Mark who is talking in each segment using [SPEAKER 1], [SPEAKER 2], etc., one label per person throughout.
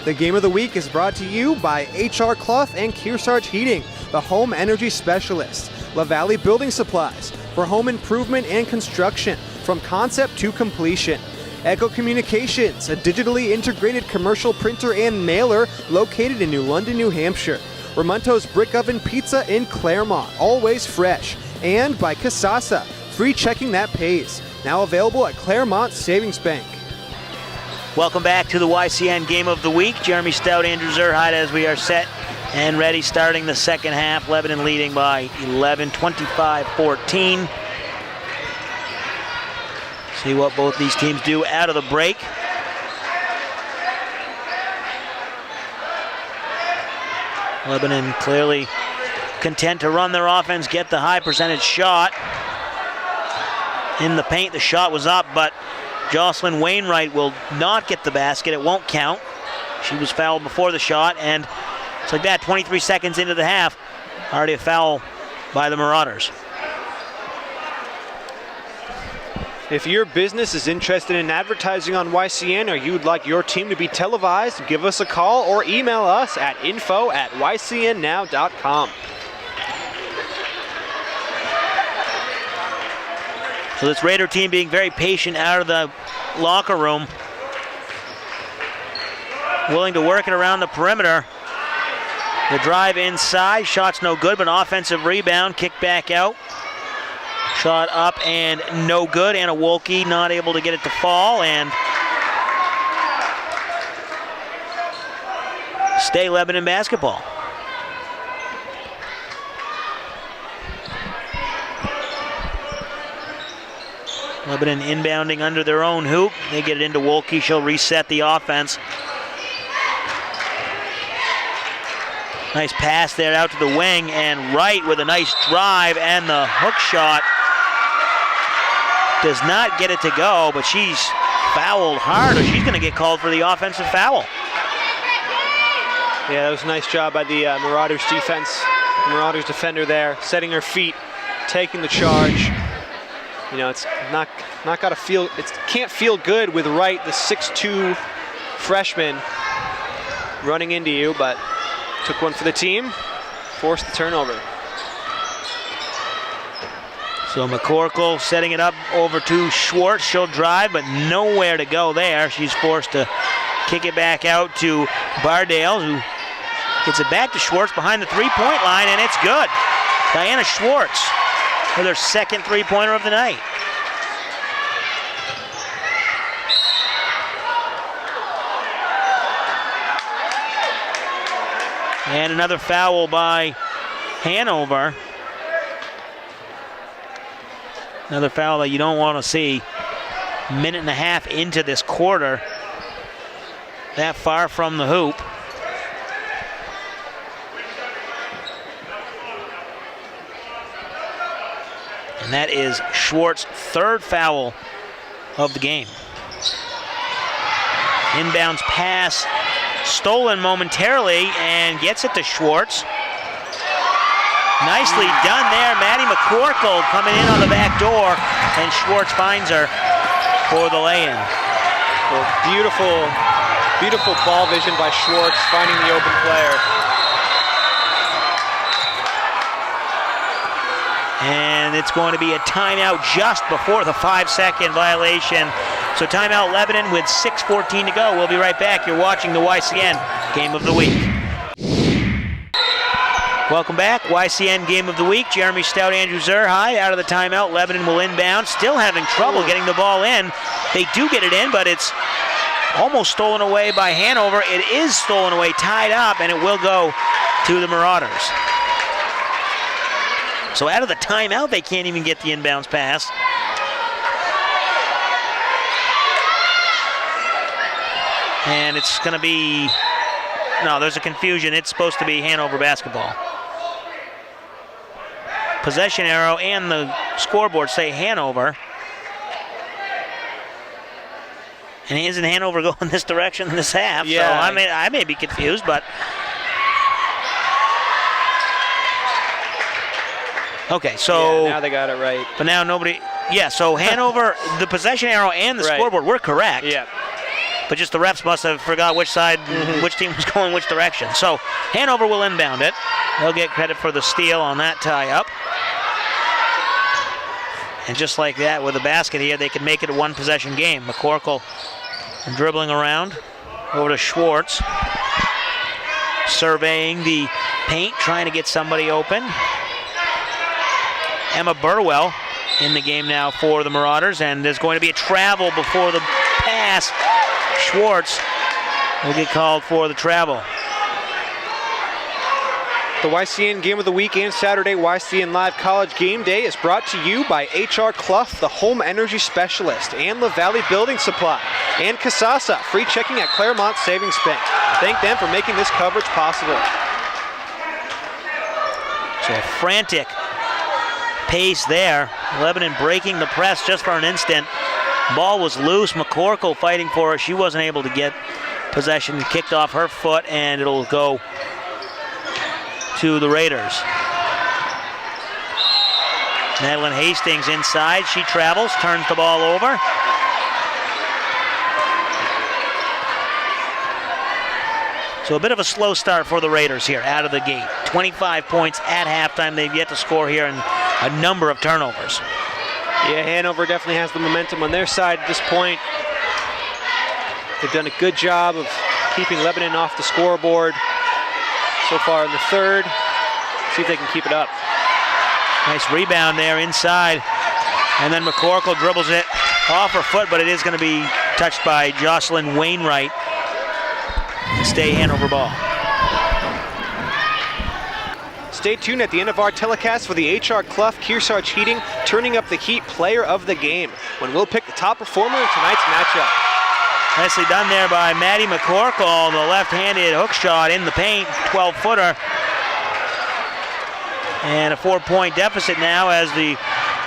[SPEAKER 1] The Game of the Week is brought to you by HR Clough and Kearsarge Heating, the home energy specialist. La Valley Building Supplies, for home improvement and construction, from concept to completion. Echo Communications, a digitally integrated commercial printer and mailer located in New London, New Hampshire. Ramonto's Brick Oven Pizza in Claremont, always fresh. And by Kasasa, free checking that pays. Now available at Claremont Savings Bank.
[SPEAKER 2] Welcome back to the YCN Game of the Week. Jeremy Stout, Andrew Zerhide, as we are set and ready, starting the second half. Lebanon leading by 11, 25-14. See what both these teams do out of the break. Lebanon clearly content to run their offense, get the high percentage shot. In the paint, the shot was up, but Jocelyn Wainwright will not get the basket. It won't count. She was fouled before the shot, and it's like that, 23 seconds into the half, already a foul by the Marauders.
[SPEAKER 1] If your business is interested in advertising on YCN or you'd like your team to be televised, give us a call or email us at info@ycnnow.com.
[SPEAKER 2] So this Raider team being very patient out of the locker room, willing to work it around the perimeter. The drive inside, shot's no good, but an offensive rebound, kick back out. Shot up and no good. Anna Wolke not able to get it to fall, and stay Lebanon basketball. Lebanon inbounding under their own hoop. They get it into Wolke. She'll reset the offense. Nice pass there out to the wing, and Wright with a nice drive, and the hook shot does not get it to go, but she's fouled hard, or she's going to get called for the offensive foul.
[SPEAKER 1] Yeah, that was a nice job by the Marauders defense. The Marauders defender there, setting her feet, taking the charge. You know, it's not got to feel, it can't feel good with Wright, the 6'2" freshman, running into you, but took one for the team, forced the turnover.
[SPEAKER 2] So McCorkle setting it up over to Schwartz. She'll drive, but nowhere to go there. She's forced to kick it back out to Bardale, who gets it back to Schwartz behind the three-point line, and it's good. Diana Schwartz with her second three-pointer of the night. And another foul by Hanover. Another foul that you don't want to see. Minute and a half into this quarter. That far from the hoop. And that is Schwartz's third foul of the game. Inbounds pass, stolen momentarily, and gets it to Schwartz. Nicely done there. Maddie McCorkle coming in on the back door, and Schwartz finds her for the lay-in.
[SPEAKER 1] Well, beautiful ball vision by Schwartz, finding the open player.
[SPEAKER 2] And it's going to be a timeout just before the 5-second violation. So timeout Lebanon with 6:14 to go. We'll be right back. You're watching the YCN Game of the Week. Welcome back. YCN Game of the Week. Jeremy Stout, Andrew Zerhide out of the timeout. Lebanon will inbound. Still having trouble getting the ball in. They do get it in, but it's almost stolen away by Hanover. It is stolen away, tied up, and it will go to the Marauders. So out of the timeout, they can't even get the inbounds pass. And it's going to be, no, there's a confusion. It's supposed to be Hanover basketball. Possession arrow and the scoreboard say Hanover. And isn't Hanover going this direction in this half?
[SPEAKER 1] Yeah.
[SPEAKER 2] So I may be confused, but. Okay, so.
[SPEAKER 1] Yeah, now they got it right.
[SPEAKER 2] But now nobody. Yeah, so Hanover, the possession arrow and the scoreboard were correct.
[SPEAKER 1] Yeah.
[SPEAKER 2] but just the refs must have forgot which side, which team was going which direction. So Hanover will inbound it. They'll get credit for the steal on that tie-up. And just like that, with a basket here, they can make it a one-possession game. McCorkle dribbling around over to Schwartz. Surveying the paint, trying to get somebody open. Emma Burwell in the game now for the Marauders, and there's going to be a travel before the pass. Schwartz will get called for the travel.
[SPEAKER 1] The YCN Game of the Week and Saturday YCN Live College Game Day is brought to you by HR Clough, the home energy specialist, and La Valley Building Supply, and Kasasa, free checking at Claremont Savings Bank. Thank them for making this coverage possible.
[SPEAKER 2] So a frantic pace there. Lebanon breaking the press just for an instant. Ball was loose. McCorkle fighting for it. She wasn't able to get possession. Kicked off her foot, and it'll go to the Raiders. Madeline Hastings inside. She travels, turns the ball over. So a bit of a slow start for the Raiders here out of the gate. 25 points at halftime. They've yet to score here and a number of turnovers.
[SPEAKER 1] Yeah, Hanover definitely has the momentum on their side at this point. They've done a good job of keeping Lebanon off the scoreboard so far in the third. See if they can keep it up.
[SPEAKER 2] Nice rebound there inside. And then McCorkle dribbles it off her foot, but it is going to be touched by Jocelyn Wainwright. Stay Hanover ball.
[SPEAKER 1] Stay tuned at the end of our telecast for the HR Clough Kearsarge Heating Turning Up the Heat Player of the Game, when we'll pick the top performer in tonight's matchup.
[SPEAKER 2] Nicely done there by Maddie McCorkle, the left-handed hook shot in the paint, 12-footer. And a 4-point deficit now as the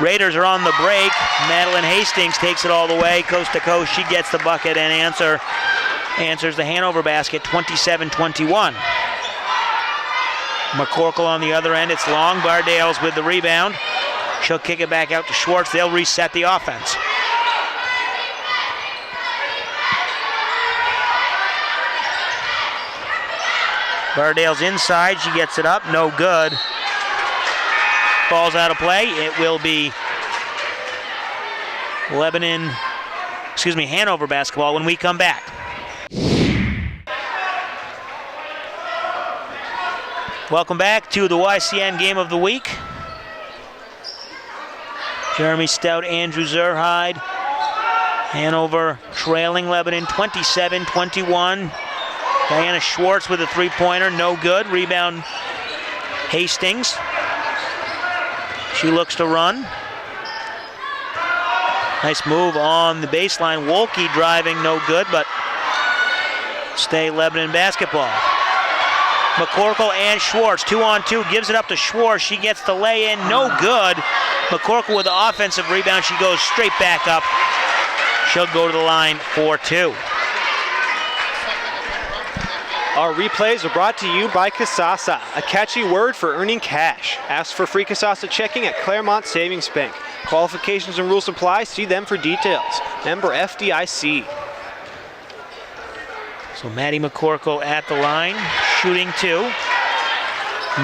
[SPEAKER 2] Raiders are on the break. Madeline Hastings takes it all the way, coast to coast. She gets the bucket and answers the Hanover basket, 27-21. McCorkle on the other end. It's long. Bardale's with the rebound. She'll kick it back out to Schwartz. They'll reset the offense. Bardale's inside. She gets it up. No good. Ball's out of play. It will be Hanover basketball when we come back. Welcome back to the YCN Game of the Week. Jeremy Stout, Andrew Zerhide. Hanover trailing Lebanon 27-21. Diana Schwartz with a three-pointer, no good. Rebound Hastings. She looks to run. Nice move on the baseline. Wolke driving, no good, but stay Lebanon basketball. McCorkle and Schwartz, 2-on-2, gives it up to Schwartz. She gets the lay-in, no good. McCorkle with the offensive rebound. She goes straight back up. She'll go to the line for two.
[SPEAKER 1] Our replays are brought to you by Kasasa, a catchy word for earning cash. Ask for free Kasasa checking at Claremont Savings Bank. Qualifications and rules apply. See them for details. Member FDIC.
[SPEAKER 2] So Maddie McCorkle at the line, shooting two.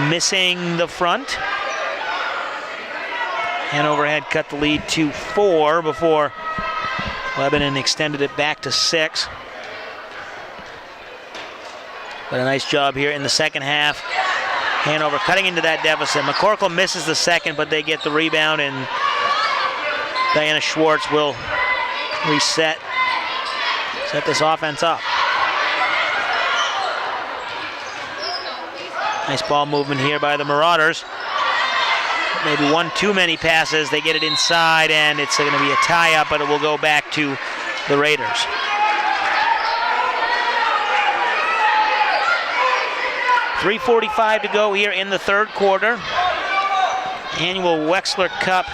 [SPEAKER 2] Missing the front. Hanover had cut the lead to 4 before Lebanon extended it back to 6. But a nice job here in the second half. Hanover cutting into that deficit. McCorkle misses the second, but they get the rebound, and Diana Schwartz will set this offense up. Nice ball movement here by the Marauders. Maybe one too many passes. They get it inside, and it's going to be a tie-up, but it will go back to the Raiders. .345 to go here in the third quarter. Annual Wexler Cup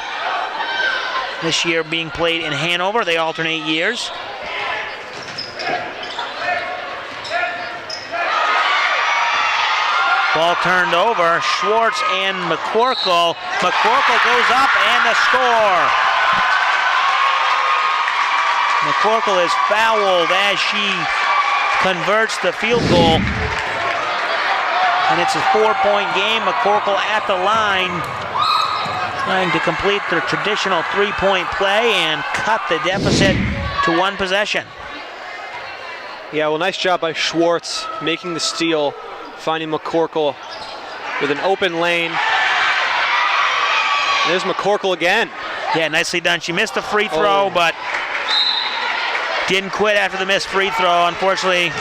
[SPEAKER 2] this year being played in Hanover. They alternate years. Ball turned over. Schwartz and McCorkle. McCorkle goes up and the score. McCorkle is fouled as she converts the field goal. And it's a 4-point game. McCorkle at the line, trying to complete their traditional 3-point play and cut the deficit to 1 possession.
[SPEAKER 1] Yeah, well, nice job by Schwartz making the steal, finding McCorkle with an open lane. There's McCorkle again.
[SPEAKER 2] Yeah, nicely done. She missed the free throw, but didn't quit after the missed free throw. Unfortunately,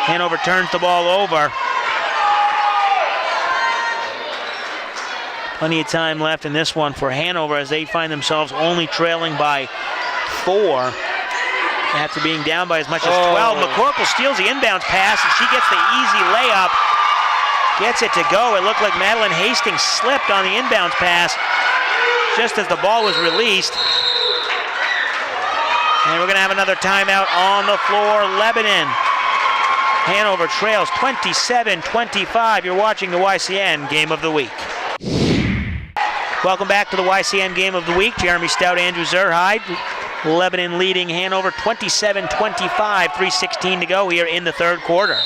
[SPEAKER 2] Hanover turns the ball over. Plenty of time left in this one for Hanover as they find themselves only trailing by 4 after being down by as much as 12. McCorkle steals the inbounds pass, and she gets the easy layup. Gets it to go. It looked like Madeline Hastings slipped on the inbounds pass just as the ball was released. And we're going to have another timeout on the floor. Lebanon. Hanover trails 27-25. You're watching the YCN Game of the Week. Welcome back to the YCN Game of the Week. Jeremy Stout, Andrew Zerhide. Lebanon leading Hanover 27-25, 3:16 to go here in the third quarter.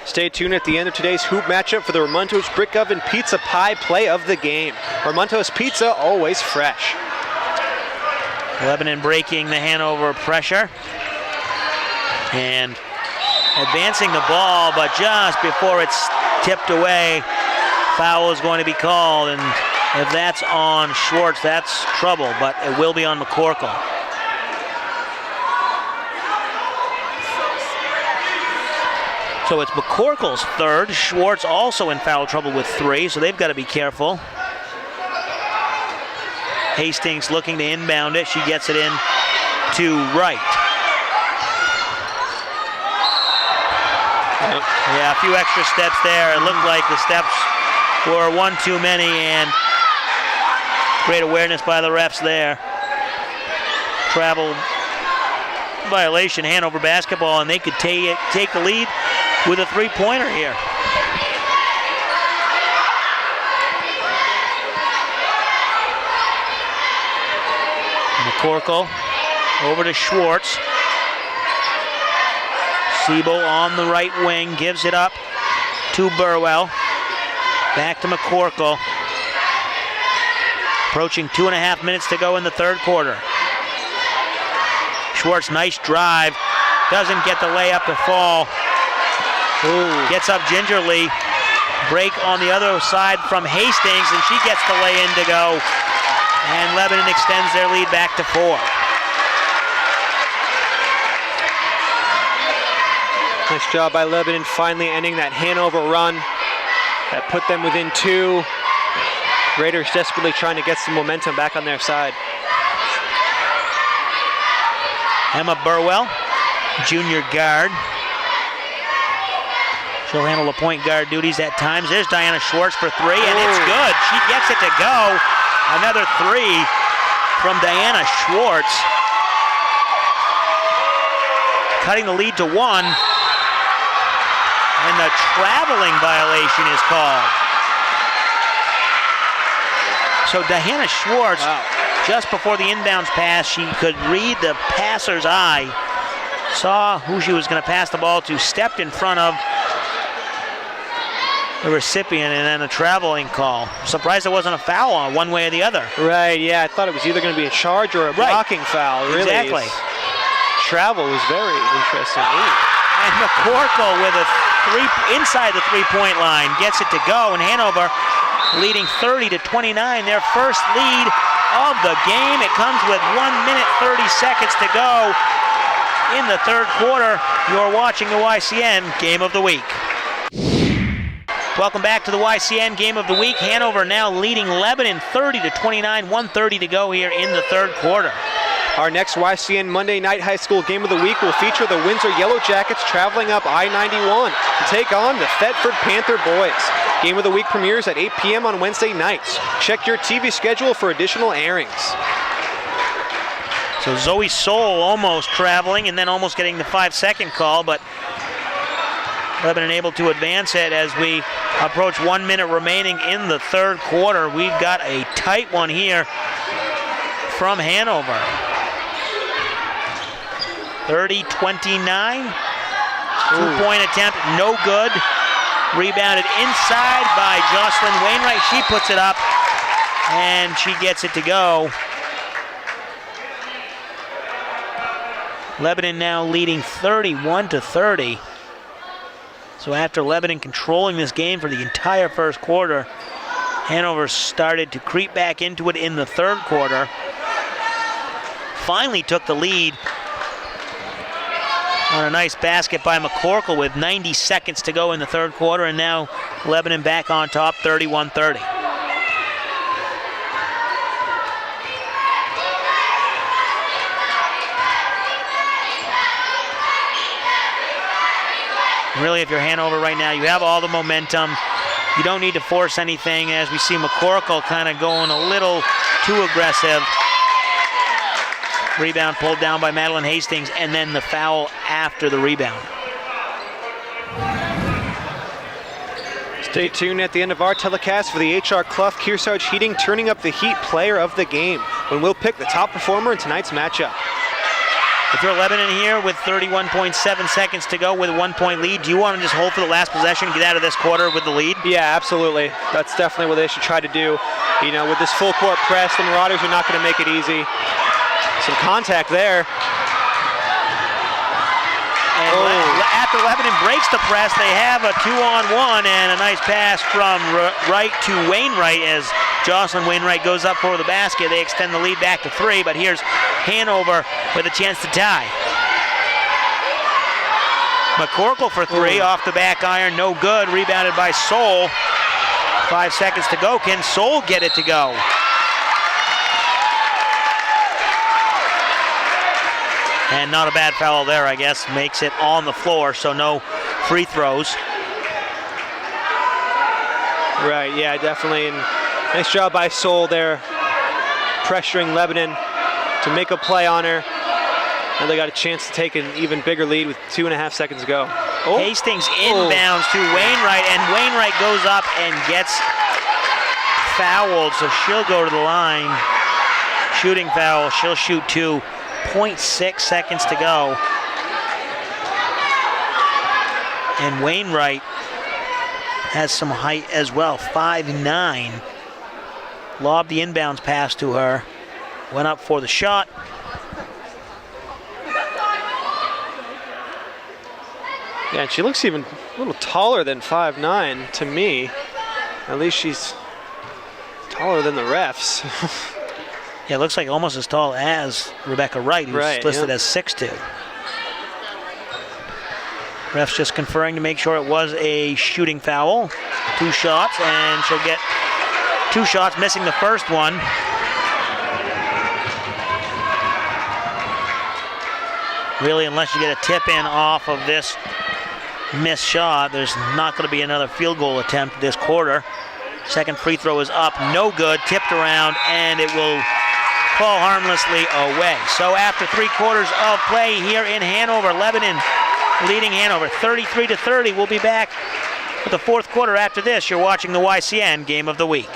[SPEAKER 1] Stay tuned at the end of today's hoop matchup for the Ramontos Brick Oven Pizza Pie play of the game. Ramontos Pizza, always fresh.
[SPEAKER 2] Lebanon breaking the Hanover pressure and advancing the ball, but just before it's tipped away, foul is going to be called, and if that's on Schwartz, that's trouble, but it will be on McCorkle. So it's McCorkle's third. Schwartz also in foul trouble with 3, so they've got to be careful. Hastings looking to inbound it. She gets it in to right.
[SPEAKER 1] Yep.
[SPEAKER 2] Yeah, a few extra steps there. It looked like the steps were one too many, and great awareness by the refs there. Travel violation, Hanover basketball, and they could take the lead with a 3-pointer here. McCorkle over to Schwartz. Siebel on the right wing, gives it up to Burwell. Back to McCorkle. Approaching 2.5 minutes to go in the third quarter. Schwartz, nice drive. Doesn't get the layup to fall. Gets up gingerly. Break on the other side from Hastings, and she gets the lay-in to go. And Lebanon extends their lead back to 4.
[SPEAKER 1] Nice job by Lebanon finally ending that Hanover run that put them within 2. Raiders desperately trying to get some momentum back on their side.
[SPEAKER 2] Emma Burwell, junior guard. She'll handle the point guard duties at times. There's Diana Schwartz for 3, and it's good. She gets it to go. Another 3 from Diana Schwartz. Cutting the lead to 1. And the traveling violation is called. So Diana Schwartz, just before the inbounds pass, she could read the passer's eye, saw who she was going to pass the ball to, stepped in front of the recipient, and then a traveling call. Surprised there wasn't a foul on one way or the other.
[SPEAKER 1] Right, yeah, I thought it was either going to be a charge or a blocking foul. Really,
[SPEAKER 2] exactly.
[SPEAKER 1] Travel was very interesting.
[SPEAKER 2] And McCorkle with a 3 inside the 3-point line gets it to go, and Hanover leading 30-29, their first lead of the game. It comes with 1 minute 30 seconds to go in the third quarter. You're watching the YCN Game of the Week. Welcome back to the YCN Game of the Week. Hanover now leading Lebanon 30-29, 1:30 to go here in the third quarter.
[SPEAKER 1] Our next YCN Monday Night High School Game of the Week will feature the Windsor Yellow Jackets traveling up I-91 to take on the Thetford Panther boys. Game of the Week premieres at 8 p.m. on Wednesday nights. Check your TV schedule for additional airings.
[SPEAKER 2] So Zoe Soul almost traveling and then almost getting the 5-second call, but Lebanon able to advance it as we approach 1 minute remaining in the third quarter. We've got a tight one here from Hanover. 30-29. Two-point attempt, no good. Rebounded inside by Jocelyn Wainwright. She puts it up, and she gets it to go. Lebanon now leading 31-30. So after Lebanon controlling this game for the entire first quarter, Hanover started to creep back into it in the third quarter. Finally took the lead on a nice basket by McCorkle with 90 seconds to go in the third quarter, and now Lebanon back on top, 31-30. Really, if you're Hanover right now, you have all the momentum. You don't need to force anything, as we see McCorkle kind of going a little too aggressive. Rebound pulled down by Madeline Hastings, and then the foul after the rebound.
[SPEAKER 1] Stay tuned at the end of our telecast for the H.R. Clough Kearsarge Heating Turning Up the Heat Player of the Game, when we'll pick the top performer in tonight's matchup.
[SPEAKER 2] If you're Lebanon here with 31.7 seconds to go with a 1-point lead, do you want to just hold for the last possession, get out of this quarter with the lead?
[SPEAKER 1] Yeah, absolutely. That's definitely what they should try to do. You know, with this full court press, the Marauders are not going to make it easy. Some contact there.
[SPEAKER 2] And after Lebanon breaks the press, they have a 2-on-1 and a nice pass from Wright to Wainwright as Jocelyn Wainwright goes up for the basket. They extend the lead back to 3, but here's Hanover with a chance to tie. McCorkle for 3 off the back iron, no good. Rebounded by Soul. 5 seconds to go. Can Soul get it to go? And not a bad foul there, I guess. Makes it on the floor, so no free throws.
[SPEAKER 1] Right, yeah, definitely. And nice job by Soul there, pressuring Lebanon to make a play on her. And they got a chance to take an even bigger lead with 2.5 seconds to go.
[SPEAKER 2] Hastings inbounds to Wainwright, and Wainwright goes up and gets fouled, so she'll go to the line. Shooting foul, she'll shoot 2. 0.6 seconds to go. And Wainwright has some height as well, 5'9". Lobbed the inbounds pass to her. Went up for the shot.
[SPEAKER 1] Yeah, and she looks even a little taller than 5'9" to me. At least she's taller than the refs.
[SPEAKER 2] Yeah, it looks like almost as tall as Rebecca Wright, who's listed as 6'2". Refs just conferring to make sure it was a shooting foul. 2 shots, and she'll get 2 shots, missing the first one. Really, unless you get a tip in off of this missed shot, there's not going to be another field goal attempt this quarter. Second free throw is up, no good, tipped around, and it will fall harmlessly away. So after 3 quarters of play here in Hanover, Lebanon leading Hanover 33-30. We'll be back with the fourth quarter after this. You're watching the YCN Game of the Week.